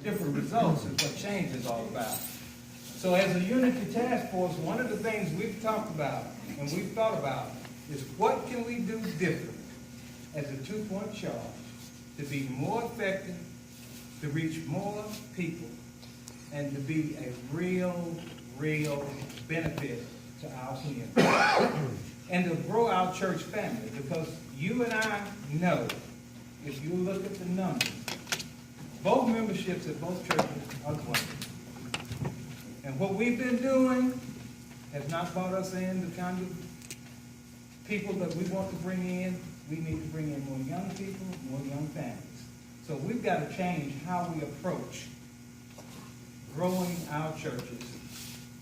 different results is what change is all about. So as a unity task force, one of the things we've talked about and we've thought about is what can we do different as a two-point charge to be more effective, to reach more people, and to be a real benefit to our community. And to grow our church family, because you and I know, if you look at the numbers, both memberships at both churches are growing. And what we've been doing has not brought us in the kind of people that we want to bring in. We need to bring in more young people, more young families. So we've got to change how we approach growing our churches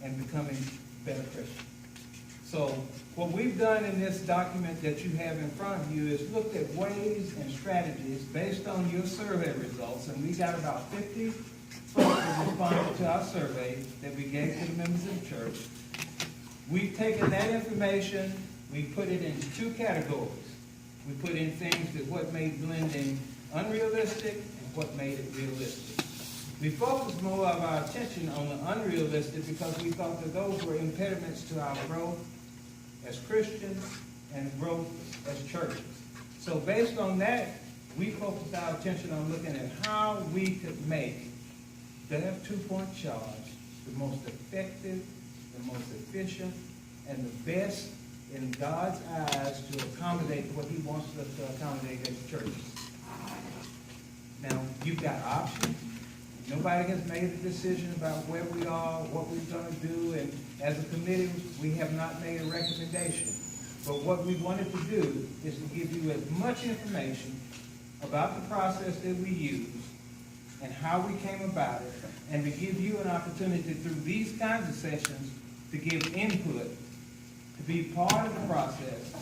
and becoming better Christians. So what we've done in this document that you have in front of you is looked at ways and strategies based on your survey results, and we got about 50 folks that responded to our survey that we gave to the members of the church. We've taken that information, we put it into two categories. We put in things that what made blending unrealistic and what made it realistic. We focused more of our attention on the unrealistic because we thought that those were impediments to our growth as Christians and growth as churches. So based on that, we focused our attention on looking at how we could make that two-point charge the most effective, the most efficient, and the best in God's eyes to accommodate what he wants us to accommodate as churches. Now, you've got options. Nobody has made a decision about where we are, what we're going to do, and as a committee, we have not made a recommendation. But what we wanted to do is to give you as much information about the process that we use and how we came about it, and to give you an opportunity through these kinds of sessions to give input, to be part of the process,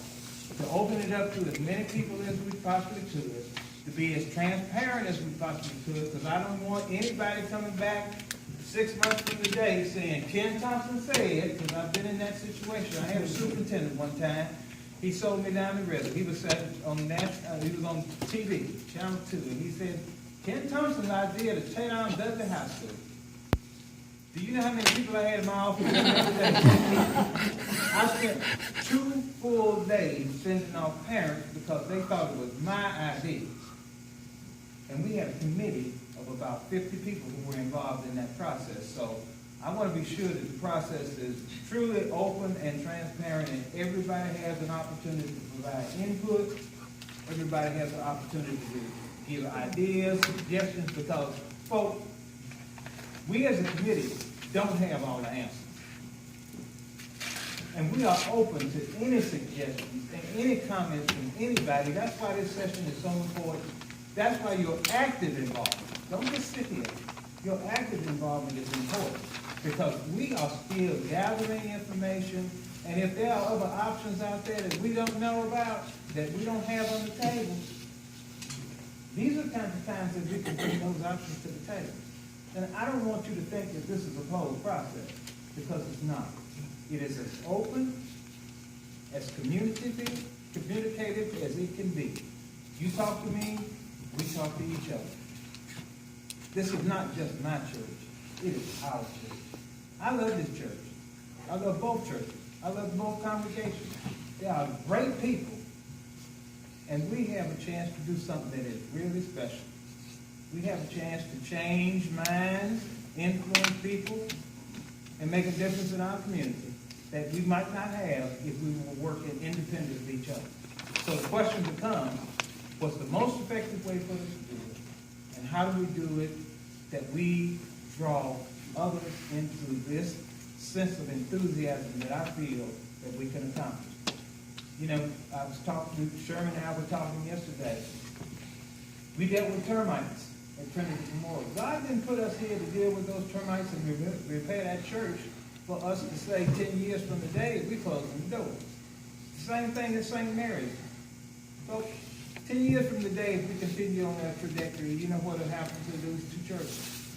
to open it up to as many people as we possibly could, to be as transparent as we possibly could, because I don't want anybody coming back 6 months from today saying, Ken Thompson said, because I've been in that situation. I had a superintendent one time. He sold me down the river. He was on TV, Channel 2, and he said, Ken Thompson's idea to tear down Dudley High School. Do you know how many people I had in my office every day? I spent 2 full days sending off parents because they thought it was my idea. And we had a committee of about 50 people who were involved in that process. So I want to be sure that the process is truly open and transparent, and everybody has an opportunity to provide input. Everybody has an opportunity to give ideas, suggestions, because, folks, we as a committee don't have all the answers. And we are open to any suggestions and any comments from anybody. That's why this session is so important. That's why your active involvement, don't just sit here, your active involvement is important, because we are still gathering information, and if there are other options out there that we don't know about, that we don't have on the table, these are the kinds of times that we can bring those options to the table. And I don't want you to think that this is a closed process, because it's not. It is as open, as communicative as it can be. You talk to me, we talk to each other. This is not just my church. It is our church. I love this church. I love both churches. I love both congregations. They are great people. And we have a chance to do something that is really special. We have a chance to change minds, influence people, and make a difference in our community that we might not have if we were working independent of each other. So the question becomes, what's the most effective way for us to do it? And how do we do it that we draw others into this sense of enthusiasm that I feel that we can accomplish? You know, I was talking, Sherman and I were talking yesterday. We dealt with termites at Trinity Memorial. God didn't put us here to deal with those termites and repair that church for us to say 10 years from today we closing the doors. Same thing at St. Mary's. Folks, 10 years from today, if we continue on that trajectory, you know what will happen to those two churches?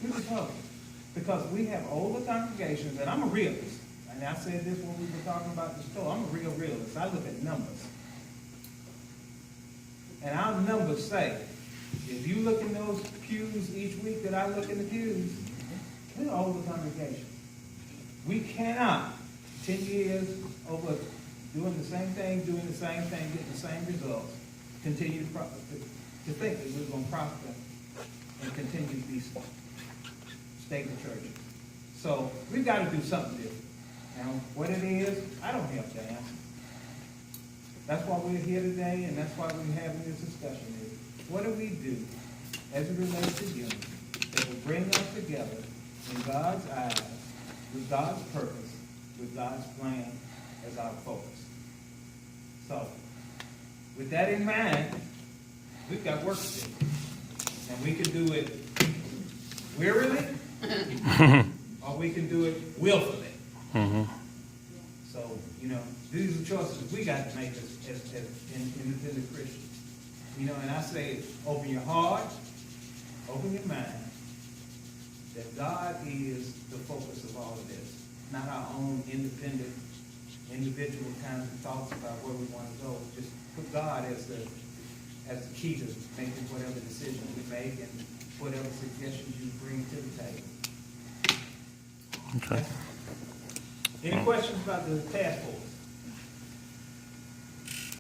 We will close. Because we have older congregations, and I'm a realist. And I said this when we were talking about the store. I'm a real realist. I look at numbers. And our numbers say, if you look in those pews each week that I look in the pews, we're an older congregation. We cannot, 10 years over doing the same thing, getting the same results, continue to think that we're going to prosper and continue to be stable churches. So we've got to do something different. Now, what it is, I don't have the answer. That's why we're here today, and that's why we're having this discussion. What do we do as it relates to unity that will bring us together in God's eyes, with God's purpose, with God's plan as our focus? So, with that in mind, we've got work to do. And we can do it wearily, or we can do it willfully. Mm-hmm. So, these are choices we got to make as independent Christians. And I say, open your heart, open your mind, that God is the focus of all of this, not our own independent, individual kinds of thoughts about where we want to go. Just put God as the key to making whatever decision we make and whatever suggestions you bring to the table. Okay. Any questions about the task force?